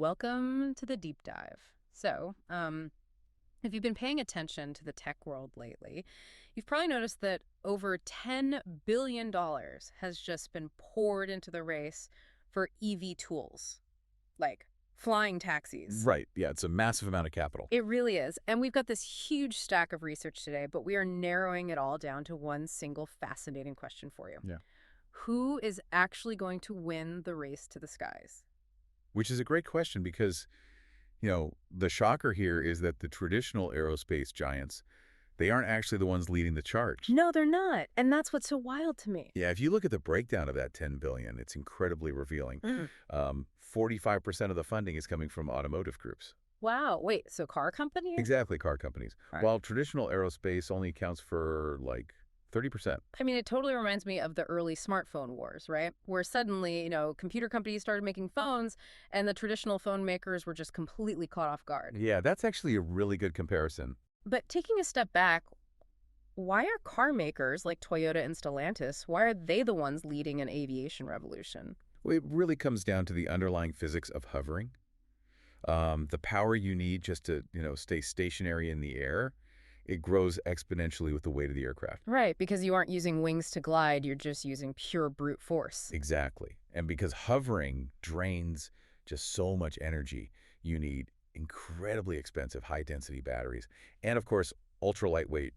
welcome to the deep dive. If you've been paying attention to the tech world lately, you've probably noticed that over $10 billion has just been poured into the race for EV tools, like flying taxis. Right. Yeah, it's a massive amount of capital. It really is. And we've got this huge stack of research today, but we are narrowing it all down to one single fascinating question for you. Yeah. Who is actually going to win the race to the skies? Which is a great question because, the shocker here is that the traditional aerospace giants, they aren't actually the ones leading the charge. No, they're not. And that's what's so wild to me. Yeah, if you look at the breakdown of that $10 billion, it's incredibly revealing. 45% of the funding is coming from automotive groups. Wow. Wait, so car companies? Exactly, car companies. Right. While traditional aerospace only accounts for like 30%. I mean, it totally reminds me of the early smartphone wars, right? Where suddenly, computer companies started making phones and the traditional phone makers were just completely caught off guard. Yeah, that's actually a really good comparison. But taking a step back, why are car makers like Toyota and Stellantis, why are they the ones leading an aviation revolution? Well, it really comes down to the underlying physics of hovering. The power you need just to, stay stationary in the air, it grows exponentially with the weight of the aircraft. Right, because you aren't using wings to glide, you're just using pure brute force. Exactly. And because hovering drains just so much energy, you need incredibly expensive high-density batteries and, of course, ultra-lightweight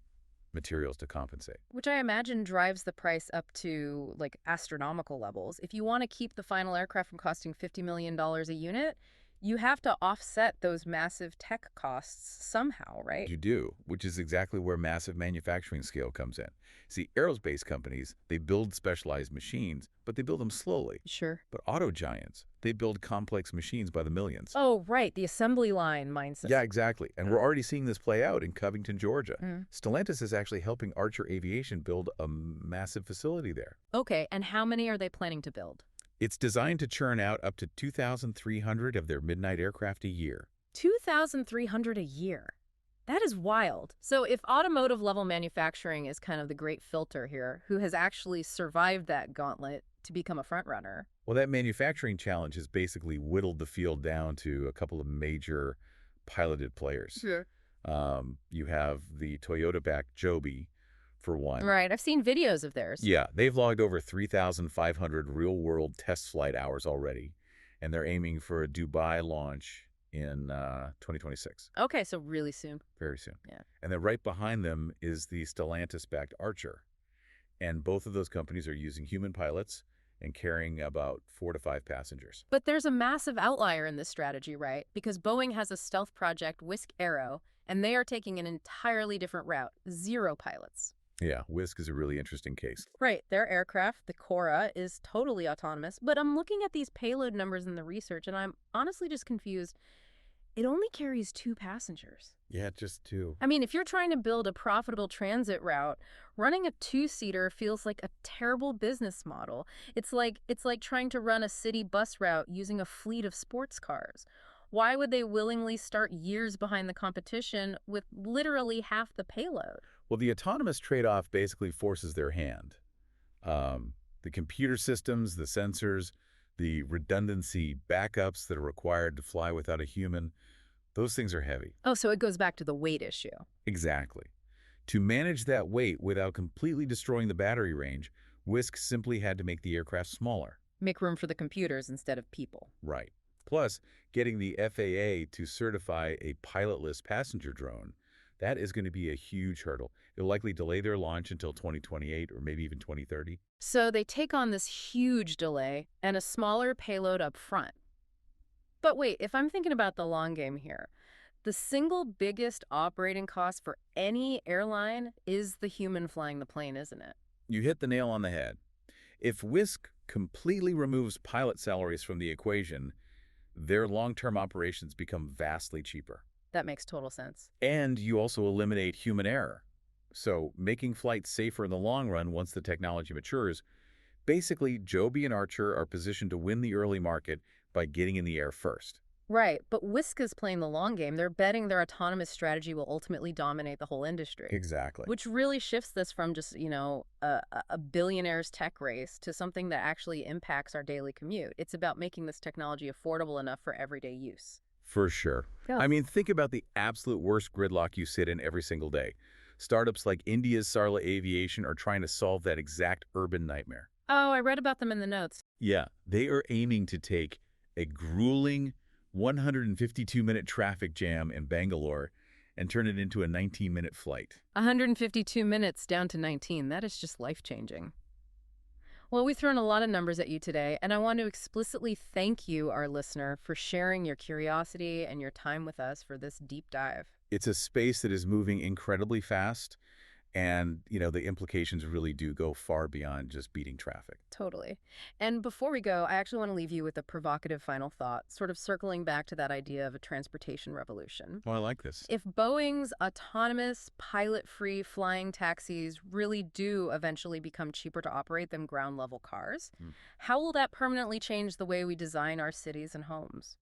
materials to compensate. Which I imagine drives the price up to, like, astronomical levels. If you want to keep the final aircraft from costing $50 million a unit, you have to offset those massive tech costs somehow, right? You do, which is exactly where massive manufacturing scale comes in. See, aerospace companies, they build specialized machines, but they build them slowly. Sure. But auto giants, they build complex machines by the millions. Oh, right, the assembly line mindset. Yeah, exactly. And we're already seeing this play out in Covington, Georgia. Mm. Stellantis is actually helping Archer Aviation build a massive facility there. Okay, and how many are they planning to build? It's designed to churn out up to 2,300 of their Midnight aircraft a year. 2,300 a year. That is wild. So if automotive level manufacturing is kind of the great filter here, who has actually survived that gauntlet to become a front runner? Well, that manufacturing challenge has basically whittled the field down to a couple of major piloted players. Sure. You have the Toyota-backed Joby, for one. Right, I've seen videos of theirs. Yeah, they've logged over 3,500 real-world test flight hours already, and they're aiming for a Dubai launch in 2026. Okay, so really soon. Very soon. Yeah. And then right behind them is the Stellantis-backed Archer. And both of those companies are using human pilots and carrying about 4 to 5 passengers. But there's a massive outlier in this strategy, right? Because Boeing has a stealth project, Wisk Aero, and they are taking an entirely different route, 0 pilots. Yeah, Wisk is a really interesting case. Right, their aircraft, the Cora, is totally autonomous, but I'm looking at these payload numbers in the research, and I'm honestly just confused. It only carries 2 passengers. Yeah, just 2. I mean, if you're trying to build a profitable transit route, running a 2-seater feels like a terrible business model. It's like trying to run a city bus route using a fleet of sports cars. Why would they willingly start years behind the competition with literally half the payload? Well, the autonomous trade-off basically forces their hand. The computer systems, the sensors, the redundancy backups that are required to fly without a human, those things are heavy. Oh, so it goes back to the weight issue. Exactly. To manage that weight without completely destroying the battery range, Wisk simply had to make the aircraft smaller. Make room for the computers instead of people. Right. Plus, getting the FAA to certify a pilotless passenger drone, that is going to be a huge hurdle. It'll likely delay their launch until 2028 or maybe even 2030. So they take on this huge delay and a smaller payload up front. But wait, if I'm thinking about the long game here, the single biggest operating cost for any airline is the human flying the plane, isn't it? You hit the nail on the head. If Wisk completely removes pilot salaries from the equation, their long-term operations become vastly cheaper. That makes total sense. And you also eliminate human error. So making flights safer in the long run once the technology matures, basically Joby and Archer are positioned to win the early market by getting in the air first. Right, but Wisk is playing the long game. They're betting their autonomous strategy will ultimately dominate the whole industry, Exactly. which really shifts this from just, a billionaire's tech race to something that actually impacts our daily commute. It's about making this technology affordable enough for everyday use. For sure. Yeah. I mean, think about the absolute worst gridlock you sit in every single day. Startups like India's Sarla Aviation are trying to solve that exact urban nightmare. Oh, I read about them in the notes. Yeah, they are aiming to take a grueling 152-minute traffic jam in Bangalore and turn it into a 19-minute flight. 152 minutes down to 19. That is just life-changing. Well, we've thrown a lot of numbers at you today, and I want to explicitly thank you, our listener, for sharing your curiosity and your time with us for this deep dive. It's a space that is moving incredibly fast, and, the implications really do go far beyond just beating traffic. Totally. And before we go, I actually want to leave you with a provocative final thought, sort of circling back to that idea of a transportation revolution. Oh, I like this. If Boeing's autonomous, pilot-free flying taxis really do eventually become cheaper to operate than ground-level cars, Hmm. how will that permanently change the way we design our cities and homes?